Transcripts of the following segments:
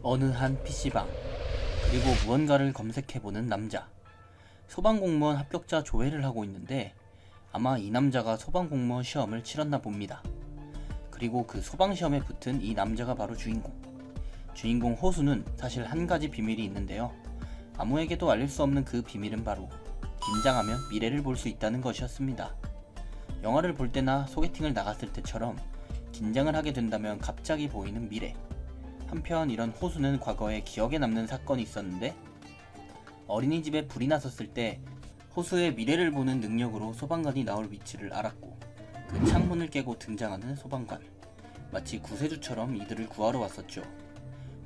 어느 한 PC방, 그리고 무언가를 검색해보는 남자. 소방공무원 합격자 조회를 하고 있는데 아마 이 남자가 소방공무원 시험을 치렀나 봅니다. 그리고 그 소방시험에 붙은 이 남자가 바로 주인공 호수는 사실 한 가지 비밀이 있는데요. 아무에게도 알릴 수 없는 그 비밀은 바로 긴장하면 미래를 볼 수 있다는 것이었습니다. 영화를 볼 때나 소개팅을 나갔을 때처럼 긴장을 하게 된다면 갑자기 보이는 미래. 한편 이런 호수는 과거에 기억에 남는 사건이 있었는데, 어린이집에 불이 났었을 때 호수의 미래를 보는 능력으로 소방관이 나올 위치를 알았고, 그 창문을 깨고 등장하는 소방관, 마치 구세주처럼 이들을 구하러 왔었죠.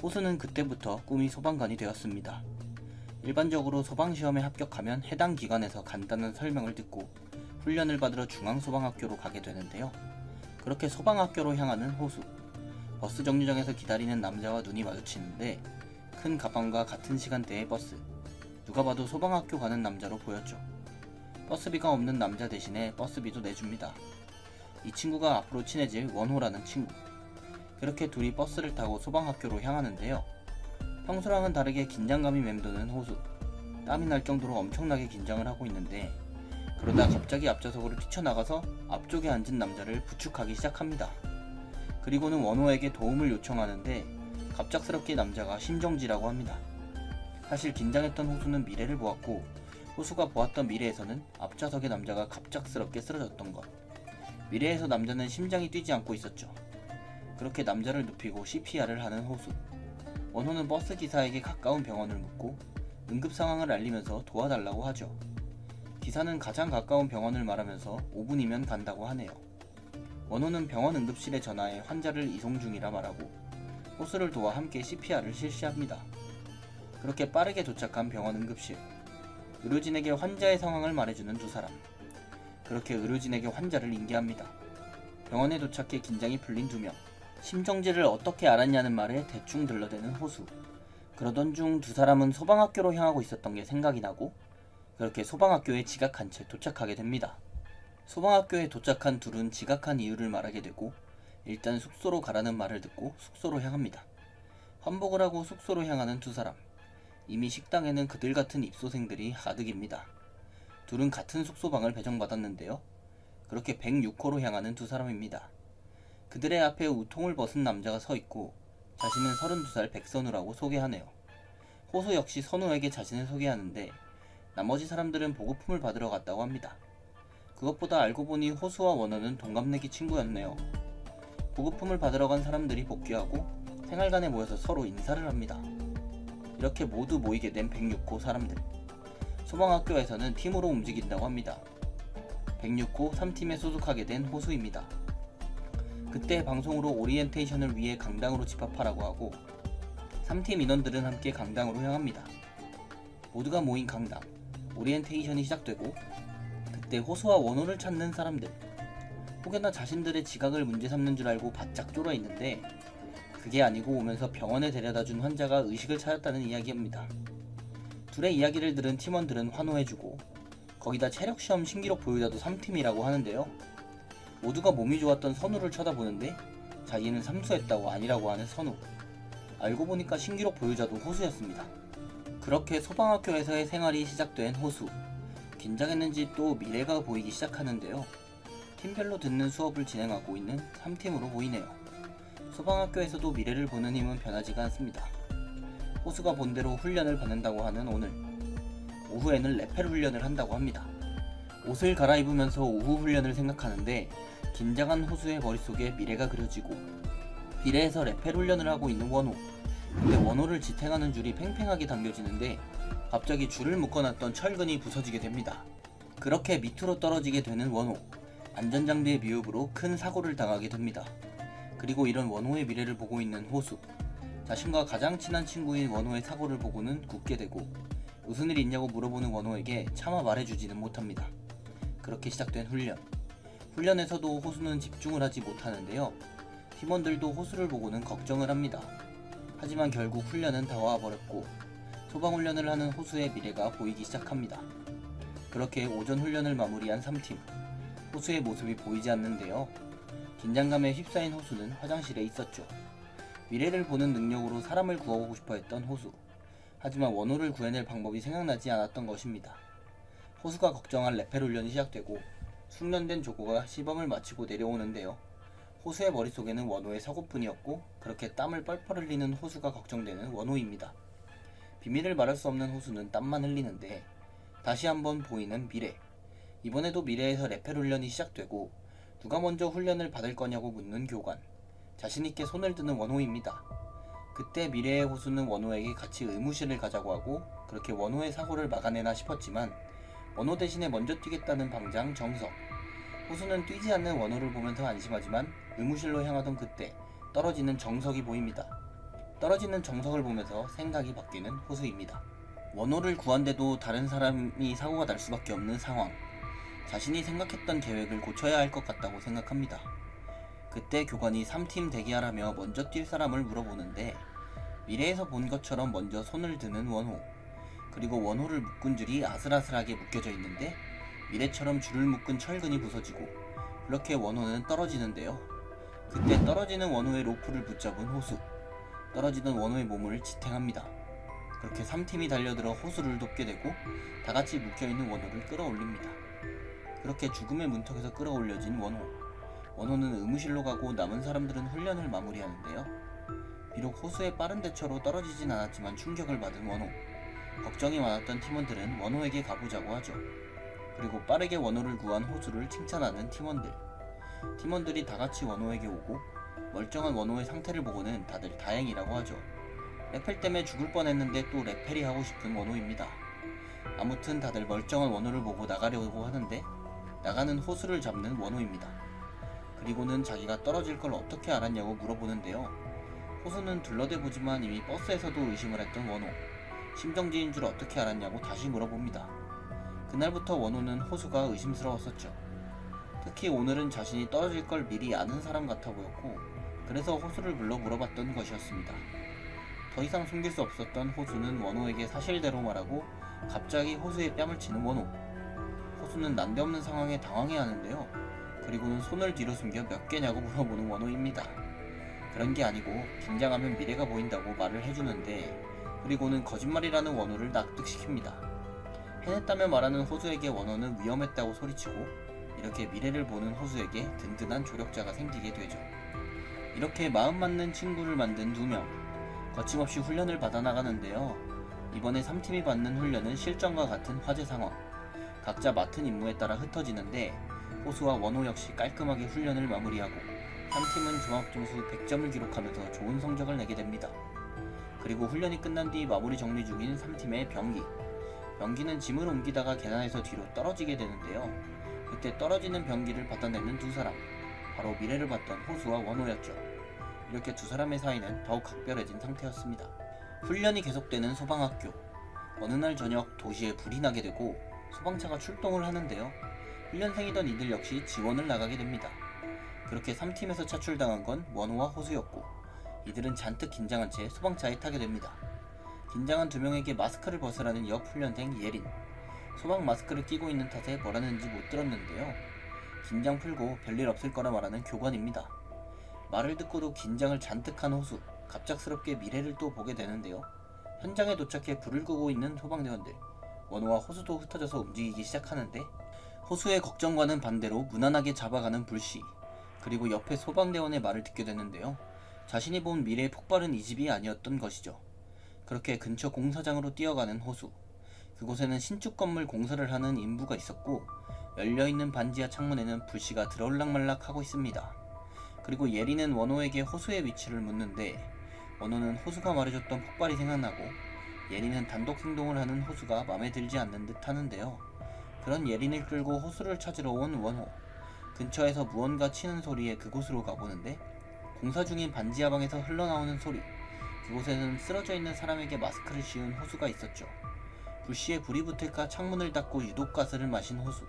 호수는 그때부터 꿈이 소방관이 되었습니다. 일반적으로 소방시험에 합격하면 해당 기관에서 간단한 설명을 듣고 훈련을 받으러 중앙소방학교로 가게 되는데요. 그렇게 소방학교로 향하는 호수. 버스 정류장에서 기다리는 남자와 눈이 마주치는데, 큰 가방과 같은 시간대의 버스. 누가 봐도 소방학교 가는 남자로 보였죠. 버스비가 없는 남자 대신에 버스비도 내줍니다. 이 친구가 앞으로 친해질 원호라는 친구. 그렇게 둘이 버스를 타고 소방학교로 향하는데요. 평소랑은 다르게 긴장감이 맴도는 호수. 땀이 날 정도로 엄청나게 긴장을 하고 있는데, 그러다 갑자기 앞좌석으로 뛰쳐나가서 앞쪽에 앉은 남자를 부축하기 시작합니다. 그리고는 원호에게 도움을 요청하는데 갑작스럽게 남자가 심정지라고 합니다. 사실 긴장했던 호수는 미래를 보았고, 호수가 보았던 미래에서는 앞좌석의 남자가 갑작스럽게 쓰러졌던 것. 미래에서 남자는 심장이 뛰지 않고 있었죠. 그렇게 남자를 눕히고 CPR을 하는 호수. 원호는 버스 기사에게 가까운 병원을 묻고 응급 상황을 알리면서 도와달라고 하죠. 기사는 가장 가까운 병원을 말하면서 5분이면 간다고 하네요. 원호는 병원 응급실에 전화해 환자를 이송 중이라 말하고 호수를 도와 함께 CPR을 실시합니다. 그렇게 빠르게 도착한 병원 응급실. 의료진에게 환자의 상황을 말해주는 두 사람. 그렇게 의료진에게 환자를 인계합니다. 병원에 도착해 긴장이 풀린 두 명. 심정지를 어떻게 알았냐는 말에 대충 들러대는 호수. 그러던 중 두 사람은 소방학교로 향하고 있었던 게 생각이 나고, 그렇게 소방학교에 지각한 채 도착하게 됩니다. 소방학교에 도착한 둘은 지각한 이유를 말하게 되고, 일단 숙소로 가라는 말을 듣고 숙소로 향합니다. 환복을 하고 숙소로 향하는 두 사람. 이미 식당에는 그들 같은 입소생들이 가득입니다. 둘은 같은 숙소방을 배정받았는데요. 그렇게 106호로 향하는 두 사람입니다. 그들의 앞에 우통을 벗은 남자가 서 있고, 자신은 32살 백선우라고 소개하네요. 호수 역시 선우에게 자신을 소개하는데, 나머지 사람들은 보급품을 받으러 갔다고 합니다. 그것보다 알고 보니 호수와 원호는 동갑내기 친구였네요. 보급품을 받으러 간 사람들이 복귀하고 생활관에 모여서 서로 인사를 합니다. 이렇게 모두 모이게 된 106호 사람들. 소방학교에서는 팀으로 움직인다고 합니다. 106호 3팀에 소속하게 된 호수입니다. 그때 방송으로 오리엔테이션을 위해 강당으로 집합하라고 하고, 3팀 인원들은 함께 강당으로 향합니다. 모두가 모인 강당. 오리엔테이션이 시작되고, 그때 호수와 원호를 찾는 사람들. 혹여나 자신들의 지각을 문제 삼는 줄 알고 바짝 쫄아 있는데, 그게 아니고 오면서 병원에 데려다준 환자가 의식을 찾았다는 이야기입니다. 둘의 이야기를 들은 팀원들은 환호해주고, 거기다 체력시험 신기록 보유자도 3팀이라고 하는데요. 모두가 몸이 좋았던 선우를 쳐다보는데 자기는 삼수했다고 아니라고 하는 선우. 알고 보니까 신기록 보유자도 호수였습니다. 그렇게 소방학교에서의 생활이 시작된 호수. 긴장했는지 또 미래가 보이기 시작하는데요. 팀별로 듣는 수업을 진행하고 있는 3팀으로 보이네요. 소방학교에서도 미래를 보는 힘은 변하지가 않습니다. 호수가 본대로 훈련을 받는다고 하는 오늘. 오후에는 레펠 훈련을 한다고 합니다. 옷을 갈아입으면서 오후 훈련을 생각하는데, 긴장한 호수의 머릿속에 미래가 그려지고, 미래에서 레펠 훈련을 하고 있는 원호. 근데 원호를 지탱하는 줄이 팽팽하게 당겨지는데 갑자기 줄을 묶어놨던 철근이 부서지게 됩니다. 그렇게 밑으로 떨어지게 되는 원호. 안전장비의 미흡으로 큰 사고를 당하게 됩니다. 그리고 이런 원호의 미래를 보고 있는 호수. 자신과 가장 친한 친구인 원호의 사고를 보고는 굳게 되고, 무슨 일 있냐고 물어보는 원호에게 차마 말해주지는 못합니다. 그렇게 시작된 훈련. 훈련에서도 호수는 집중을 하지 못하는데요. 팀원들도 호수를 보고는 걱정을 합니다. 하지만 결국 훈련은 다 와버렸고, 소방훈련을 하는 호수의 미래가 보이기 시작합니다. 그렇게 오전 훈련을 마무리한 3팀. 호수의 모습이 보이지 않는데요. 긴장감에 휩싸인 호수는 화장실에 있었죠. 미래를 보는 능력으로 사람을 구하고 싶어 했던 호수. 하지만 원호를 구해낼 방법이 생각나지 않았던 것입니다. 호수가 걱정한 레펠 훈련이 시작되고 숙련된 조고가 시범을 마치고 내려오는데요. 호수의 머릿속에는 원호의 사고뿐이었고 그렇게 땀을 뻘뻘 흘리는 호수가 걱정되는 원호입니다. 비밀을 말할 수 없는 호수는 땀만 흘리는데 다시 한번 보이는 미래. 이번에도 미래에서 레펠 훈련이 시작되고 누가 먼저 훈련을 받을 거냐고 묻는 교관. 자신있게 손을 드는 원호입니다. 그때 미래의 호수는 원호에게 같이 의무실을 가자고 하고 그렇게 원호의 사고를 막아내나 싶었지만 원호 대신에 먼저 뛰겠다는 방장 정석. 호수는 뛰지 않는 원호를 보면서 안심하지만 의무실로 향하던 그때 떨어지는 정석이 보입니다. 떨어지는 정석을 보면서 생각이 바뀌는 호수입니다. 원호를 구한데도 다른 사람이 사고가 날 수밖에 없는 상황. 자신이 생각했던 계획을 고쳐야 할 것 같다고 생각합니다. 그때 교관이 3팀 대기하라며 먼저 뛸 사람을 물어보는데 미래에서 본 것처럼 먼저 손을 드는 원호. 그리고 원호를 묶은 줄이 아슬아슬하게 묶여져 있는데 미래처럼 줄을 묶은 철근이 부서지고 그렇게 원호는 떨어지는데요. 그때 떨어지는 원호의 로프를 붙잡은 호수. 떨어지던 원호의 몸을 지탱합니다. 그렇게 3팀이 달려들어 호수를 돕게 되고 다같이 묶여있는 원호를 끌어올립니다. 그렇게 죽음의 문턱에서 끌어올려진 원호. 원호는 의무실로 가고 남은 사람들은 훈련을 마무리하는데요. 비록 호수의 빠른 대처로 떨어지진 않았지만 충격을 받은 원호. 걱정이 많았던 팀원들은 원호에게 가보자고 하죠. 그리고 빠르게 원호를 구한 호수를 칭찬하는 팀원들. 팀원들이 다같이 원호에게 오고 멀쩡한 원호의 상태를 보고는 다들 다행이라고 하죠. 레펠 때문에 죽을 뻔했는데 또 레펠이 하고 싶은 원호입니다. 아무튼 다들 멀쩡한 원호를 보고 나가려고 하는데 나가는 호수를 잡는 원호입니다. 그리고는 자기가 떨어질 걸 어떻게 알았냐고 물어보는데요. 호수는 둘러대보지만 이미 버스에서도 의심을 했던 원호. 심정지인 줄 어떻게 알았냐고 다시 물어봅니다. 그날부터 원호는 호수가 의심스러웠었죠. 특히 오늘은 자신이 떨어질 걸 미리 아는 사람 같아 보였고 그래서 호수를 불러 물어봤던 것이었습니다. 더 이상 숨길 수 없었던 호수는 원호에게 사실대로 말하고 갑자기 호수의 뺨을 치는 원호. 호수는 난데없는 상황에 당황해하는데요. 그리고는 손을 뒤로 숨겨 몇 개냐고 물어보는 원호입니다. 그런 게 아니고 긴장하면 미래가 보인다고 말을 해주는데 그리고는 거짓말이라는 원호를 납득시킵니다. 해냈다며 말하는 호수에게 원호는 위험했다고 소리치고 이렇게 미래를 보는 호수에게 든든한 조력자가 생기게 되죠. 이렇게 마음 맞는 친구를 만든 2명. 거침없이 훈련을 받아나가는데요. 이번에 3팀이 받는 훈련은 실전과 같은 화재 상황. 각자 맡은 임무에 따라 흩어지는데 호수와 원호 역시 깔끔하게 훈련을 마무리하고 3팀은 종합점수 100점을 기록하면서 좋은 성적을 내게 됩니다. 그리고 훈련이 끝난 뒤 마무리 정리 중인 3팀의 병기. 병기는 짐을 옮기다가 계단에서 뒤로 떨어지게 되는데요. 그때 떨어지는 병기를 받아내는 2사람. 바로 미래를 봤던 호수와 원호였죠. 이렇게 2사람의 사이는 더욱 각별해진 상태였습니다. 훈련이 계속되는 소방학교. 어느 날 저녁 도시에 불이 나게 되고 소방차가 출동을 하는데요. 훈련생이던 이들 역시 지원을 나가게 됩니다. 그렇게 3팀에서 차출당한 건 원호와 호수였고 이들은 잔뜩 긴장한 채 소방차에 타게 됩니다. 긴장한 2명에게 마스크를 벗으라는 옆 훈련생 예린. 소방 마스크를 끼고 있는 탓에 뭐라는지 못 들었는데요. 긴장 풀고 별일 없을 거라 말하는 교관입니다. 말을 듣고도 긴장을 잔뜩 한 호수. 갑작스럽게 미래를 또 보게 되는데요. 현장에 도착해 불을 끄고 있는 소방대원들. 원호와 호수도 흩어져서 움직이기 시작하는데 호수의 걱정과는 반대로 무난하게 잡아가는 불씨. 그리고 옆에 소방대원의 말을 듣게 되는데요. 자신이 본 미래의 폭발은 이 집이 아니었던 것이죠. 그렇게 근처 공사장으로 뛰어가는 호수. 그곳에는 신축 건물 공사를 하는 인부가 있었고 열려있는 반지하 창문에는 불씨가 들어올락말락 하고 있습니다. 그리고 예린은 원호에게 호수의 위치를 묻는데 원호는 호수가 말해줬던 폭발이 생각나고 예린은 단독 행동을 하는 호수가 마음에 들지 않는 듯 하는데요. 그런 예린을 끌고 호수를 찾으러 온 원호. 근처에서 무언가 치는 소리에 그곳으로 가보는데 공사 중인 반지하 방에서 흘러나오는 소리. 그곳에는 쓰러져 있는 사람에게 마스크를 씌운 호수가 있었죠. 불씨에 불이 붙을까 창문을 닫고 유독가스를 마신 호수.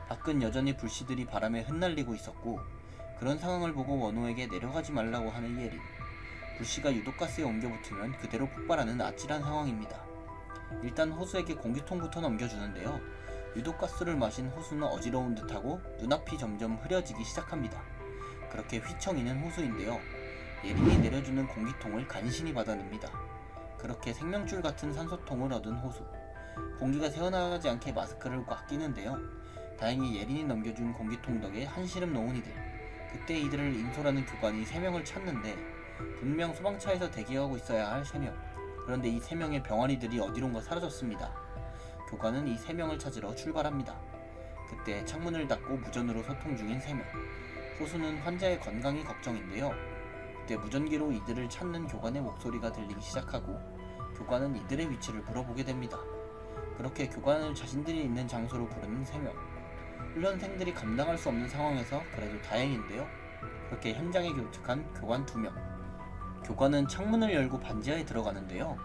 밖은 여전히 불씨들이 바람에 흩날리고 있었고 그런 상황을 보고 원호에게 내려가지 말라고 하는 예린. 불씨가 유독가스에 옮겨 붙으면 그대로 폭발하는 아찔한 상황입니다. 일단 호수에게 공기통부터 넘겨주는데요. 유독가스를 마신 호수는 어지러운 듯하고 눈앞이 점점 흐려지기 시작합니다. 그렇게 휘청이는 호수인데요. 예린이 내려주는 공기통을 간신히 받아냅니다. 그렇게 생명줄 같은 산소통을 얻은 호수. 공기가 새어나가지 않게 마스크를 꽉 끼는데요. 다행히 예린이 넘겨준 공기통 덕에 한시름 놓은 이들. 그때 이들을 인솔하는 교관이 3명을 찾는데 분명 소방차에서 대기하고 있어야 할 3명. 그런데 이 3명의 병아리들이 어디론가 사라졌습니다. 교관은 이 3명을 찾으러 출발합니다. 그때 창문을 닫고 무전으로 소통 중인 3명. 호수는 환자의 건강이 걱정인데요. 그때 무전기로 이들을 찾는 교관의 목소리가 들리기 시작하고 교관은 이들의 위치를 물어보게 됩니다. 그렇게 교관을 자신들이 있는 장소로 부르는 3명. 훈련생들이 감당할 수 없는 상황에서 그래도 다행인데요. 그렇게 현장에 도착한 교관 2명. 교관은 창문을 열고 반지하에 들어가는데요.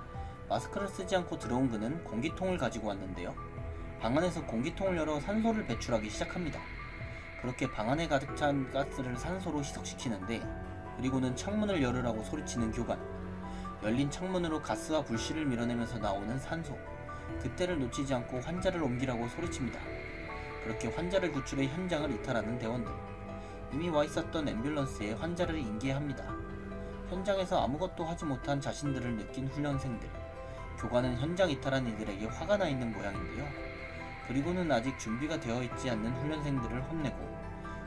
마스크를 쓰지 않고 들어온 그는 공기통을 가지고 왔는데요. 방 안에서 공기통을 열어 산소를 배출하기 시작합니다. 그렇게 방 안에 가득 찬 가스를 산소로 희석시키는데 그리고는 창문을 열으라고 소리치는 교관. 열린 창문으로 가스와 불씨를 밀어내면서 나오는 산소. 그때를 놓치지 않고 환자를 옮기라고 소리칩니다. 그렇게 환자를 구출해 현장을 이탈하는 대원들. 이미 와 있었던 앰뷸런스에 환자를 인계합니다. 현장에서 아무것도 하지 못한 자신들을 느낀 훈련생들. 교관은 현장 이탈한 이들에게 화가 나 있는 모양인데요. 그리고는 아직 준비가 되어 있지 않는 훈련생들을 혼내고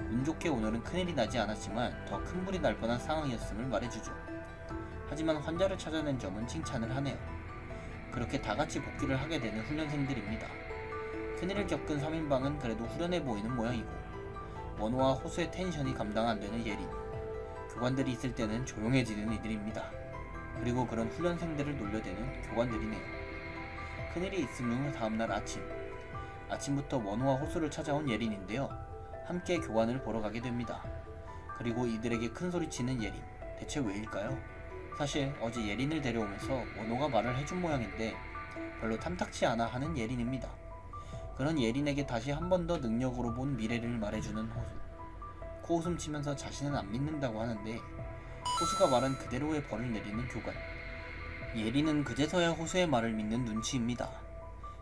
운 좋게 오늘은 큰일이 나지 않았지만 더 큰 불이 날 뻔한 상황이었음을 말해주죠. 하지만 환자를 찾아낸 점은 칭찬을 하네요. 그렇게 다같이 복귀를 하게 되는 훈련생들입니다. 큰일을 겪은 3인방은 그래도 후련해 보이는 모양이고 원호와 호수의 텐션이 감당 안 되는 예린. 교관들이 있을 때는 조용해지는 이들입니다. 그리고 그런 훈련생들을 놀려대는 교관들이네요. 큰일이 있은 후 다음날 아침부터 원호와 호수를 찾아온 예린인데요. 함께 교관을 보러 가게 됩니다. 그리고 이들에게 큰소리치는 예린. 대체 왜일까요? 사실 어제 예린을 데려오면서 원호가 말을 해준 모양인데 별로 탐탁치 않아 하는 예린입니다. 그런 예린에게 다시 한 번 더 능력으로 본 미래를 말해주는 호수. 코웃음 치면서 자신은 안 믿는다고 하는데 호수가 말한 그대로의 벌을 내리는 교관. 예린은 그제서야 호수의 말을 믿는 눈치입니다.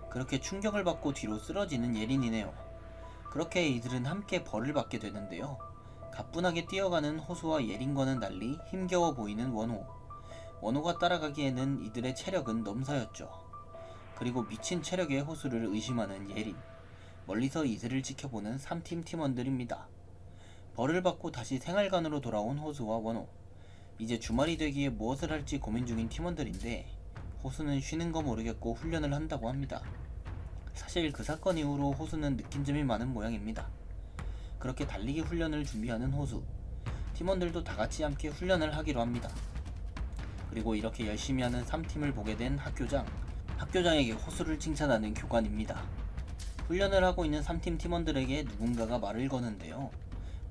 그렇게 충격을 받고 뒤로 쓰러지는 예린이네요. 그렇게 이들은 함께 벌을 받게 되는데요. 가뿐하게 뛰어가는 호수와 예린과는 달리 힘겨워 보이는 원호. 원호가 따라가기에는 이들의 체력은 넘사였죠. 그리고 미친 체력의 호수를 의심하는 예린. 멀리서 이들을 지켜보는 3팀 팀원들입니다. 벌을 받고 다시 생활관으로 돌아온 호수와 원호. 이제 주말이 되기에 무엇을 할지 고민 중인 팀원들인데 호수는 쉬는 거 모르겠고 훈련을 한다고 합니다. 사실 그 사건 이후로 호수는 느낀 점이 많은 모양입니다. 그렇게 달리기 훈련을 준비하는 호수. 팀원들도 다같이 함께 훈련을 하기로 합니다. 그리고 이렇게 열심히 하는 3팀을 보게 된 학교장. 학교장에게 호수를 칭찬하는 교관입니다. 훈련을 하고 있는 3팀 팀원들에게 누군가가 말을 거는데요.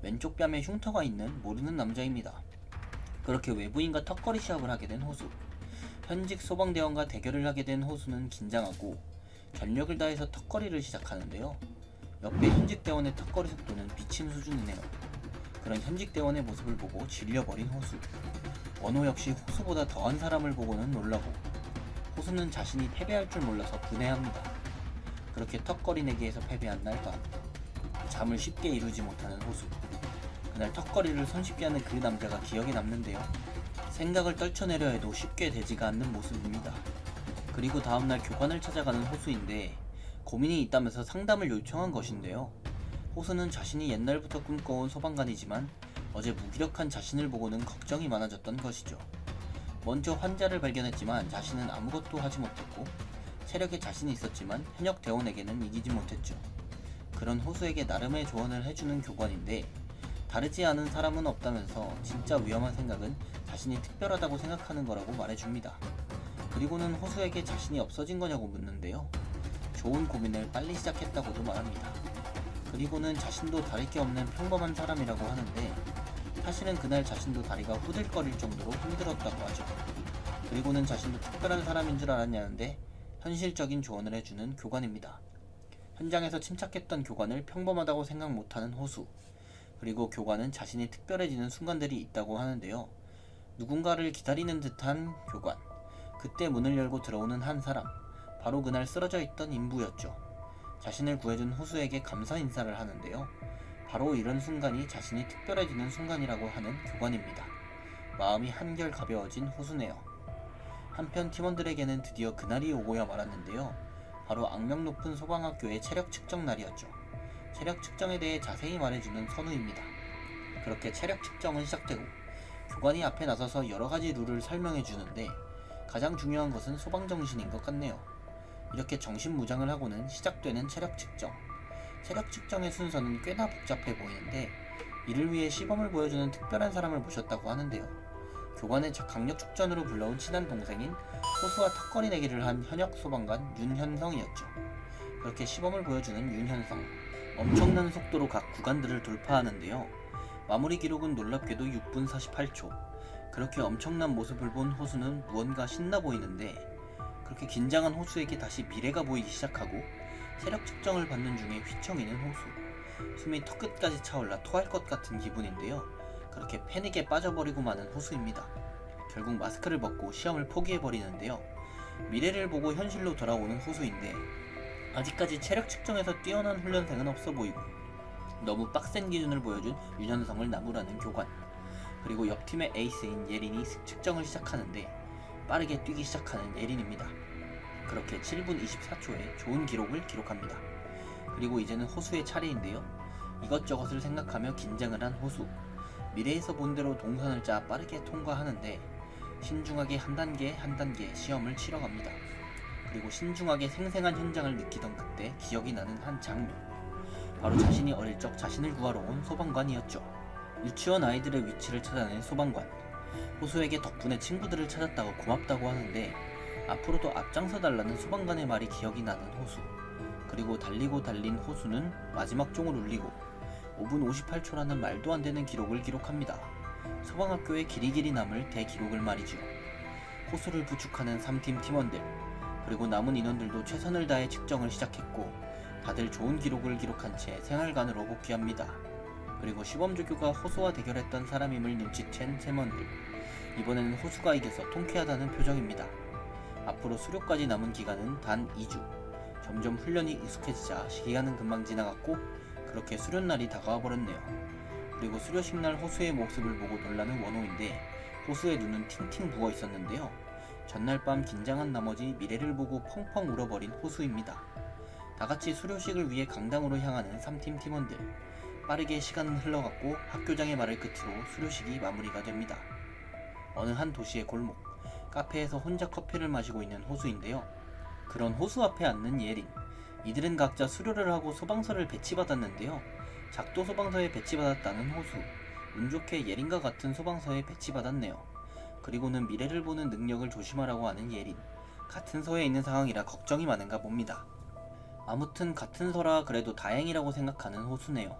왼쪽 뺨에 흉터가 있는 모르는 남자입니다. 그렇게 외부인과 턱걸이 시합을 하게 된 호수. 현직 소방대원과 대결을 하게 된 호수는 긴장하고 전력을 다해서 턱걸이를 시작하는데요. 옆에 현직 대원의 턱걸이 속도는 미친 수준이네요. 그런 현직 대원의 모습을 보고 질려버린 호수. 원호 역시 호수보다 더한 사람을 보고는 놀라고 호수는 자신이 패배할 줄 몰라서 분해합니다. 그렇게 턱걸이 내기에서 패배한 날 밤. 잠을 쉽게 이루지 못하는 호수. 그날 턱걸이를 손쉽게 하는 그 남자가 기억에 남는데요. 생각을 떨쳐내려 해도 쉽게 되지가 않는 모습입니다. 그리고 다음날 교관을 찾아가는 호수인데 고민이 있다면서 상담을 요청한 것인데요. 호수는 자신이 옛날부터 꿈꿔온 소방관이지만 어제 무기력한 자신을 보고는 걱정이 많아졌던 것이죠. 먼저 환자를 발견했지만 자신은 아무것도 하지 못했고 체력에 자신이 있었지만 현역 대원에게는 이기지 못했죠. 그런 호수에게 나름의 조언을 해주는 교관인데 다르지 않은 사람은 없다면서 진짜 위험한 생각은 자신이 특별하다고 생각하는 거라고 말해줍니다. 그리고는 호수에게 자신이 없어진 거냐고 묻는데요. 좋은 고민을 빨리 시작했다고도 말합니다. 그리고는 자신도 다를 게 없는 평범한 사람이라고 하는데 사실은 그날 자신도 다리가 후들거릴 정도로 힘들었다고 하죠. 그리고는 자신도 특별한 사람인 줄 알았냐는데 현실적인 조언을 해주는 교관입니다. 현장에서 침착했던 교관을 평범하다고 생각 못하는 호수. 그리고 교관은 자신이 특별해지는 순간들이 있다고 하는데요. 누군가를 기다리는 듯한 교관. 그때 문을 열고 들어오는 한 사람. 바로 그날 쓰러져 있던 인부였죠. 자신을 구해준 호수에게 감사 인사를 하는데요. 바로 이런 순간이 자신이 특별해지는 순간이라고 하는 교관입니다. 마음이 한결 가벼워진 호수네요. 한편 팀원들에게는 드디어 그날이 오고야 말았는데요. 바로 악명 높은 소방학교의 체력 측정 날이었죠. 체력 측정에 대해 자세히 말해주는 선우입니다. 그렇게 체력 측정은 시작되고 교관이 앞에 나서서 여러가지 룰을 설명해주는데 가장 중요한 것은 소방정신인 것 같네요. 이렇게 정신무장을 하고는 시작되는 체력 측정. 체력 측정의 순서는 꽤나 복잡해 보이는데 이를 위해 시범을 보여주는 특별한 사람을 모셨다고 하는데요. 교관의 강력 축전으로 불러온 친한 동생인 호수와 턱걸이 내기를 한 현역 소방관 윤현성이었죠. 그렇게 시범을 보여주는 윤현성. 엄청난 속도로 각 구간들을 돌파하는데요. 마무리 기록은 놀랍게도 6분 48초. 그렇게 엄청난 모습을 본 호수는 무언가 신나 보이는데 그렇게 긴장한 호수에게 다시 미래가 보이기 시작하고 체력 측정을 받는 중에 휘청이는 호수. 숨이 턱끝까지 차올라 토할 것 같은 기분인데요. 그렇게 패닉에 빠져버리고 마는 호수입니다. 결국 마스크를 벗고 시험을 포기해버리는데요. 미래를 보고 현실로 돌아오는 호수인데 아직까지 체력 측정에서 뛰어난 훈련생은 없어 보이고 너무 빡센 기준을 보여준 윤현성을 나무라는 교관. 그리고 옆팀의 에이스인 예린이 측정을 시작하는데 빠르게 뛰기 시작하는 예린입니다. 그렇게 7분 24초에 좋은 기록을 기록합니다. 그리고 이제는 호수의 차례인데요. 이것저것을 생각하며 긴장을 한 호수. 미래에서 본 대로 동선을 짜 빠르게 통과하는데 신중하게 한 단계 한 단계 시험을 치러갑니다. 그리고 신중하게 생생한 현장을 느끼던 그때 기억이 나는 한 장면. 바로 자신이 어릴 적 자신을 구하러 온 소방관이었죠. 유치원 아이들의 위치를 찾아낸 소방관. 호수에게 덕분에 친구들을 찾았다고 고맙다고 하는데 앞으로도 앞장서 달라는 소방관의 말이 기억이 나는 호수. 그리고 달리고 달린 호수는 마지막 종을 울리고 5분 58초라는 말도 안 되는 기록을 기록합니다. 소방학교의 길이길이 남을 대기록을 말이죠. 호수를 부축하는 3팀 팀원들 그리고 남은 인원들도 최선을 다해 측정을 시작했고 다들 좋은 기록을 기록한 채 생활관으로 복귀합니다. 그리고 시범조교가 호수와 대결했던 사람임을 눈치챈 팀원들. 이번에는 호수가 이겨서 통쾌하다는 표정입니다. 앞으로 수료까지 남은 기간은 단 2주. 점점 훈련이 익숙해지자 기간은 금방 지나갔고 그렇게 수련날이 다가와 버렸네요. 그리고 수료식날 호수의 모습을 보고 놀라는 원호인데 호수의 눈은 팅팅 부어 있었는데요. 전날 밤 긴장한 나머지 미래를 보고 펑펑 울어버린 호수입니다. 다같이 수료식을 위해 강당으로 향하는 3팀 팀원들. 빠르게 시간은 흘러갔고 학교장의 말을 끝으로 수료식이 마무리가 됩니다. 어느 한 도시의 골목, 카페에서 혼자 커피를 마시고 있는 호수인데요. 그런 호수 앞에 앉는 예린. 이들은 각자 수료를 하고 소방서를 배치받았는데요. 작도 소방서에 배치받았다는 호수. 운 좋게 예린과 같은 소방서에 배치받았네요. 그리고는 미래를 보는 능력을 조심하라고 하는 예린. 같은 서에 있는 상황이라 걱정이 많은가 봅니다. 아무튼 같은 서라 그래도 다행이라고 생각하는 호수네요.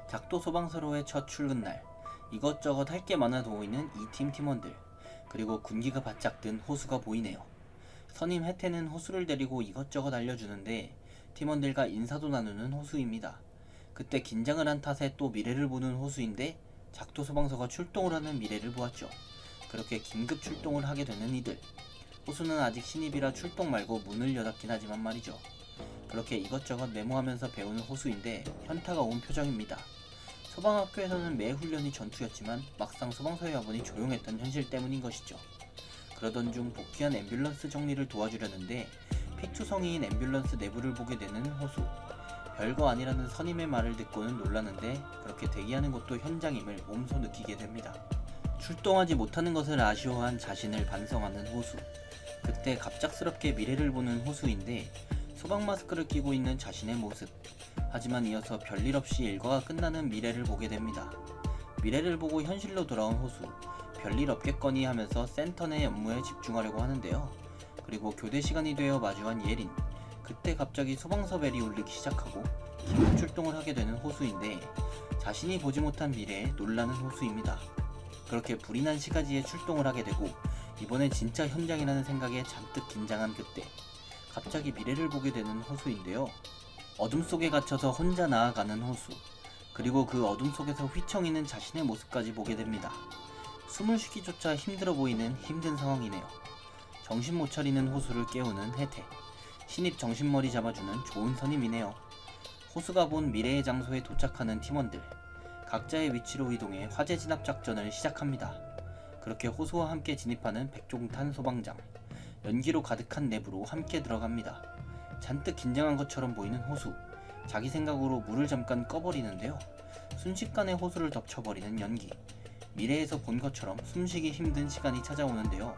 작도 소방서로의 첫 출근날. 이것저것 할 게 많아 보이는 이 팀 팀원들. 그리고 군기가 바짝 든 호수가 보이네요. 선임 혜태는 호수를 데리고 이것저것 알려주는데 팀원들과 인사도 나누는 호수입니다. 그때 긴장을 한 탓에 또 미래를 보는 호수인데 작도 소방서가 출동을 하는 미래를 보았죠. 그렇게 긴급 출동을 하게 되는 이들. 호수는 아직 신입이라 출동 말고 문을 여닫긴 하지만 말이죠. 그렇게 이것저것 메모하면서 배우는 호수인데 현타가 온 표정입니다. 소방학교에서는 매 훈련이 전투였지만 막상 소방서에 와보니 조용했던 현실 때문인 것이죠. 그러던 중 복귀한 앰뷸런스 정리를 도와주려는데 픽투성이인 앰뷸런스 내부를 보게 되는 호수. 별거 아니라는 선임의 말을 듣고는 놀라는데 그렇게 대기하는 것도 현장임을 몸소 느끼게 됩니다. 출동하지 못하는 것을 아쉬워한 자신을 반성하는 호수. 그때 갑작스럽게 미래를 보는 호수인데 소방 마스크를 끼고 있는 자신의 모습. 하지만 이어서 별일 없이 일과가 끝나는 미래를 보게 됩니다. 미래를 보고 현실로 돌아온 호수. 별일 없겠거니 하면서 센터 내 업무에 집중하려고 하는데요. 그리고 교대 시간이 되어 마주한 예린. 그때 갑자기 소방서 벨이 울리기 시작하고 긴급 출동을 하게 되는 호수인데 자신이 보지 못한 미래에 놀라는 호수입니다. 그렇게 불이 난 시가지에 출동을 하게 되고 이번엔 진짜 현장이라는 생각에 잔뜩 긴장한 그때 갑자기 미래를 보게 되는 호수인데요. 어둠 속에 갇혀서 혼자 나아가는 호수. 그리고 그 어둠 속에서 휘청이는 자신의 모습까지 보게 됩니다. 숨을 쉬기조차 힘들어 보이는 힘든 상황이네요. 정신 못 차리는 호수를 깨우는 혜태. 신입 정신머리 잡아주는 좋은 선임이네요. 호수가 본 미래의 장소에 도착하는 팀원들. 각자의 위치로 이동해 화재 진압 작전을 시작합니다. 그렇게 호수와 함께 진입하는 백종탄 소방장. 연기로 가득한 내부로 함께 들어갑니다. 잔뜩 긴장한 것처럼 보이는 호수. 자기 생각으로 물을 잠깐 꺼버리는데요. 순식간에 호수를 덮쳐버리는 연기. 미래에서 본 것처럼 숨쉬기 힘든 시간이 찾아오는데요.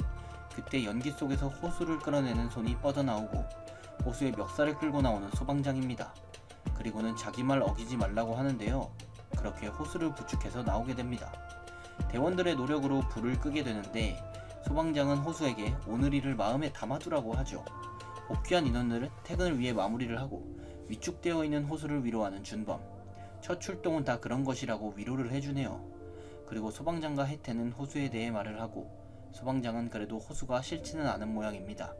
그때 연기 속에서 호수를 끌어내는 손이 뻗어나오고 호수에 멱살을 끌고 나오는 소방장입니다. 그리고는 자기 말 어기지 말라고 하는데요. 그렇게 호수를 부축해서 나오게 됩니다. 대원들의 노력으로 불을 끄게 되는데 소방장은 호수에게 오늘 일을 마음에 담아두라고 하죠. 복귀한 인원들은 퇴근을 위해 마무리를 하고 위축되어 있는 호수를 위로하는 준범. 첫 출동은 다 그런 것이라고 위로를 해주네요. 그리고 소방장과 혜태는 호수에 대해 말을 하고 소방장은 그래도 호수가 싫지는 않은 모양입니다.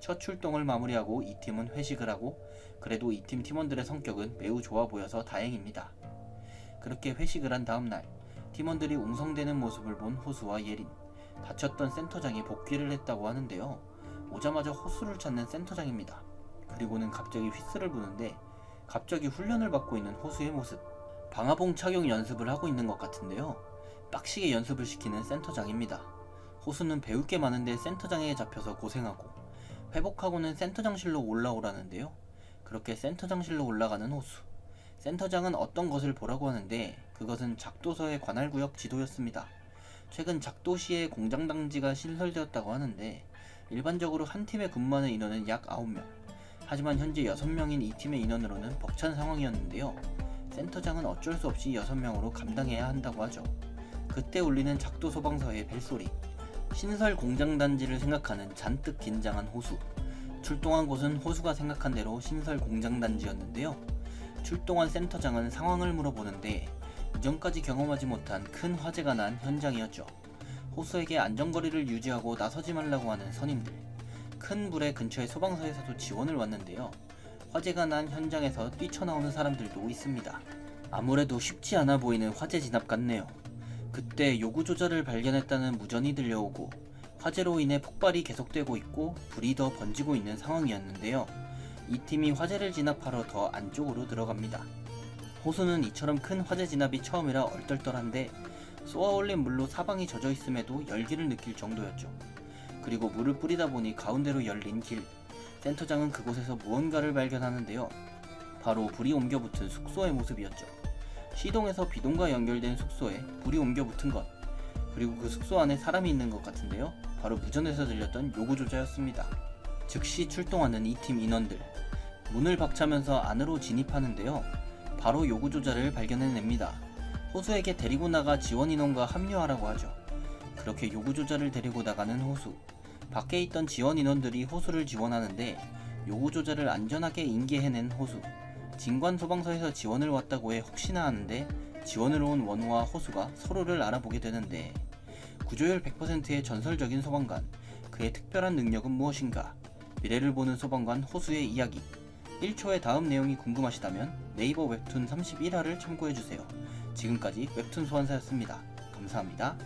첫 출동을 마무리하고 이 팀은 회식을 하고 그래도 이 팀 팀원들의 성격은 매우 좋아 보여서 다행입니다. 그렇게 회식을 한 다음날 팀원들이 웅성대는 모습을 본 호수와 예린. 다쳤던 센터장이 복귀를 했다고 하는데요. 오자마자 호수를 찾는 센터장입니다. 그리고는 갑자기 휘슬을 부는데 갑자기 훈련을 받고 있는 호수의 모습. 방화봉 착용 연습을 하고 있는 것 같은데요. 빡시게 연습을 시키는 센터장입니다. 호수는 배울 게 많은데 센터장에게 잡혀서 고생하고 회복하고는 센터장실로 올라오라는데요. 그렇게 센터장실로 올라가는 호수. 센터장은 어떤 것을 보라고 하는데 그것은 작도서의 관할구역 지도였습니다. 최근 작도시에 공장단지가 신설되었다고 하는데 일반적으로 한 팀에 근무하는 인원은 약 9명. 하지만 현재 6명인 이 팀의 인원으로는 벅찬 상황이었는데요. 센터장은 어쩔 수 없이 6명으로 감당해야 한다고 하죠. 그때 울리는 작도 소방서의 벨소리. 신설 공장단지를 생각하는 잔뜩 긴장한 호수. 출동한 곳은 호수가 생각한 대로 신설 공장단지였는데요. 출동한 센터장은 상황을 물어보는데 이전까지 경험하지 못한 큰 화재가 난 현장이었죠. 호수에게 안전거리를 유지하고 나서지 말라고 하는 선임들. 큰 불에 근처의 소방서에서도 지원을 왔는데요. 화재가 난 현장에서 뛰쳐나오는 사람들도 있습니다. 아무래도 쉽지 않아 보이는 화재 진압 같네요. 그때 요구 조절을 발견했다는 무전이 들려오고 화재로 인해 폭발이 계속되고 있고 불이 더 번지고 있는 상황이었는데요. 이 팀이 화재를 진압하러 더 안쪽으로 들어갑니다. 호수는 이처럼 큰 화재 진압이 처음이라 얼떨떨한데 쏘아올린 물로 사방이 젖어 있음에도 열기를 느낄 정도였죠. 그리고 물을 뿌리다 보니 가운데로 열린 길. 센터장은 그곳에서 무언가를 발견하는데요. 바로 불이 옮겨 붙은 숙소의 모습이었죠. 시동에서 비동과 연결된 숙소에 불이 옮겨 붙은 것. 그리고 그 숙소 안에 사람이 있는 것 같은데요. 바로 무전에서 들렸던 요구조자였습니다. 즉시 출동하는 이 팀 인원들. 문을 박차면서 안으로 진입하는데요. 바로 요구조자를 발견해냅니다. 호수에게 데리고 나가 지원 인원과 합류하라고 하죠. 그렇게 요구조자를 데리고 나가는 호수. 밖에 있던 지원 인원들이 호수를 지원하는데 요구조자를 안전하게 인계해낸 호수. 진관 소방서에서 지원을 왔다고 해 혹시나 하는데 지원을 온 원우와 호수가 서로를 알아보게 되는데 구조율 100%의 전설적인 소방관. 그의 특별한 능력은 무엇인가? 미래를 보는 소방관 호수의 이야기. 1초의 다음 내용이 궁금하시다면 네이버 웹툰 31화를 참고해주세요. 지금까지 웹툰 소환사였습니다. 감사합니다.